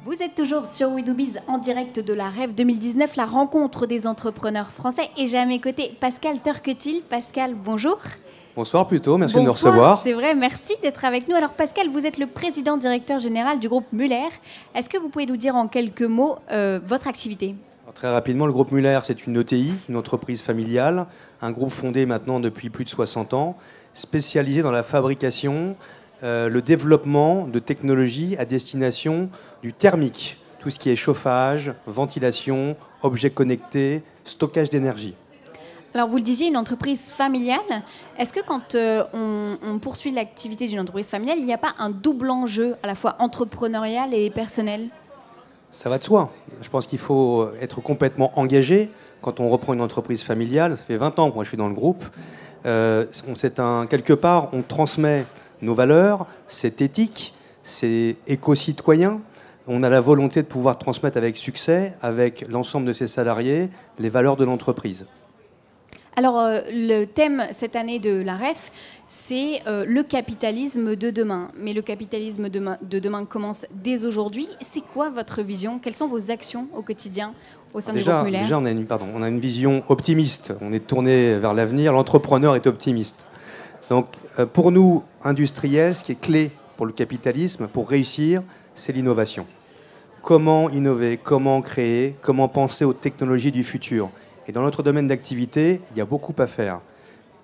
Vous êtes toujours sur We Do Biz en direct de la REF 2019, la rencontre des entrepreneurs français. Et j'ai à mes côtés Pascal Turquetil. Pascal, bonjour. Bonsoir plutôt, merci de nous recevoir. C'est vrai, merci d'être avec nous. Alors Pascal, vous êtes le président directeur général du groupe Muller. Est-ce que vous pouvez nous dire en quelques mots votre activité ? Alors, très rapidement, le groupe Muller, c'est une ETI, une entreprise familiale, un groupe fondé maintenant depuis plus de 60 ans, spécialisé dans la fabrication, le développement de technologies à destination du thermique, tout ce qui est chauffage, ventilation, objets connectés, stockage d'énergie. Alors vous le disiez, une entreprise familiale. Est-ce que quand on poursuit l'activité d'une entreprise familiale, il n'y a pas un double enjeu à la fois entrepreneurial et personnel ? Ça va de soi. Je pense qu'il faut être complètement engagé quand on reprend une entreprise familiale. Ça fait 20 ans que moi je suis dans le groupe. Quelque part, on transmet nos valeurs, c'est éthique, c'est éco-citoyen. On a la volonté de pouvoir transmettre avec succès, avec l'ensemble de ses salariés, les valeurs de l'entreprise. Alors, le thème cette année de la REF, c'est le capitalisme de demain. Mais le capitalisme de demain commence dès aujourd'hui. C'est quoi votre vision ? Quelles sont vos actions au quotidien au sein du groupe Muller ? Déjà, on a une vision optimiste. On est tourné vers l'avenir. L'entrepreneur est optimiste. Donc, pour nous, industriels, ce qui est clé pour le capitalisme, pour réussir, c'est l'innovation. Comment innover ? Comment créer ? Comment penser aux technologies du futur ? Et dans notre domaine d'activité, il y a beaucoup à faire.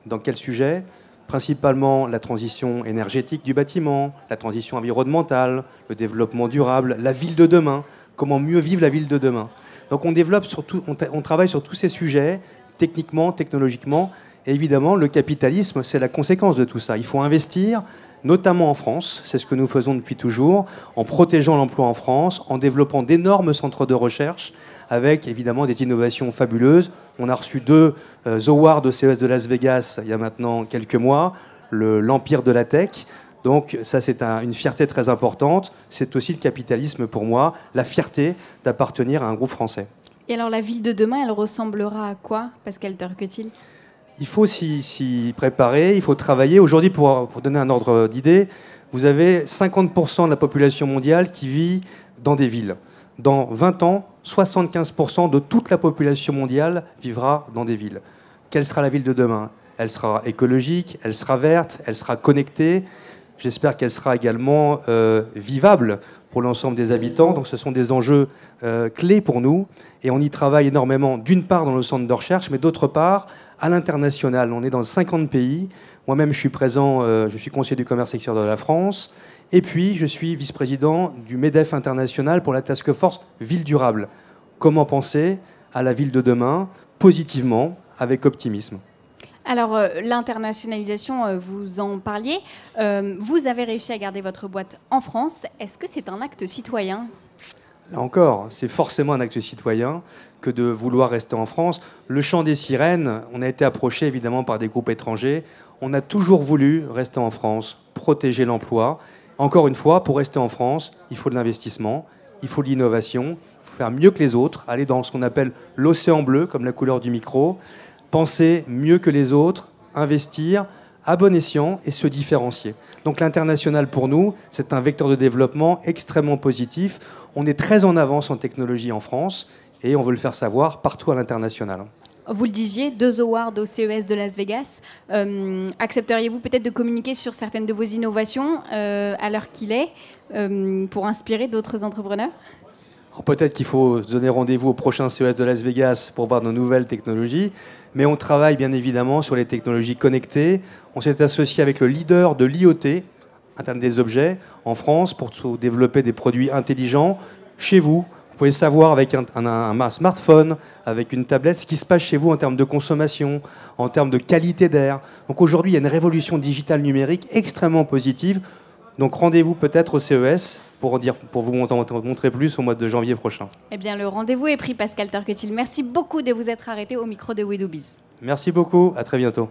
Dans quel sujet ? Principalement la transition énergétique du bâtiment, la transition environnementale, le développement durable, la ville de demain. Comment mieux vivre la ville de demain ? Donc on travaille sur tous ces sujets, techniquement, technologiquement. Et évidemment, le capitalisme, c'est la conséquence de tout ça. Il faut investir, notamment en France, c'est ce que nous faisons depuis toujours, en protégeant l'emploi en France, en développant d'énormes centres de recherche, avec évidemment des innovations fabuleuses. On a reçu 2 awards au CES de Las Vegas il y a maintenant quelques mois, l'Empire de la Tech. Donc ça, c'est une fierté très importante. C'est aussi le capitalisme pour moi, la fierté d'appartenir à un groupe français. Et alors la ville de demain, elle ressemblera à quoi, Pascal Turquetil ? Il faut s'y préparer, il faut travailler. Aujourd'hui, pour donner un ordre d'idée, vous avez 50% de la population mondiale qui vit dans des villes. Dans 20 ans, 75% de toute la population mondiale vivra dans des villes. Quelle sera la ville de demain ? Elle sera écologique, elle sera verte, elle sera connectée. J'espère qu'elle sera également vivable pour l'ensemble des habitants. Donc ce sont des enjeux clés pour nous. Et on y travaille énormément, d'une part dans le centre de recherche, mais d'autre part à l'international. On est dans 50 pays. Moi-même, je suis présent, je suis conseiller du commerce extérieur de la France. Et puis, je suis vice-président du MEDEF international pour la Task Force Ville Durable. Comment penser à la ville de demain positivement, avec optimisme ? Alors, l'internationalisation, vous en parliez. Vous avez réussi à garder votre boîte en France. Est-ce que c'est un acte citoyen ? Là encore, c'est forcément un acte citoyen que de vouloir rester en France. Le chant des sirènes, on a été approché évidemment par des groupes étrangers. On a toujours voulu rester en France, protéger l'emploi. Encore une fois, pour rester en France, il faut de l'investissement, il faut de l'innovation, il faut faire mieux que les autres, aller dans ce qu'on appelle l'océan bleu, comme la couleur du micro, penser mieux que les autres, investir à bon escient et se différencier. Donc l'international pour nous, c'est un vecteur de développement extrêmement positif. On est très en avance en technologie en France et on veut le faire savoir partout à l'international. Vous le disiez, 2 awards au CES de Las Vegas. Accepteriez-vous peut-être de communiquer sur certaines de vos innovations à l'heure qu'il est pour inspirer d'autres entrepreneurs ? Alors peut-être qu'il faut se donner rendez-vous au prochain CES de Las Vegas pour voir nos nouvelles technologies, mais on travaille bien évidemment sur les technologies connectées. On s'est associé avec le leader de l'IoT, Internet des objets, en France pour développer des produits intelligents chez vous. Vous pouvez savoir avec un smartphone, avec une tablette, ce qui se passe chez vous en termes de consommation, en termes de qualité d'air. Donc aujourd'hui, il y a une révolution digitale numérique extrêmement positive. Donc rendez-vous peut-être au CES pour vous en montrer plus au mois de janvier prochain. Eh bien, le rendez-vous est pris, Pascal Turquetil. Merci beaucoup de vous être arrêté au micro de We Do Biz. Merci beaucoup, à très bientôt.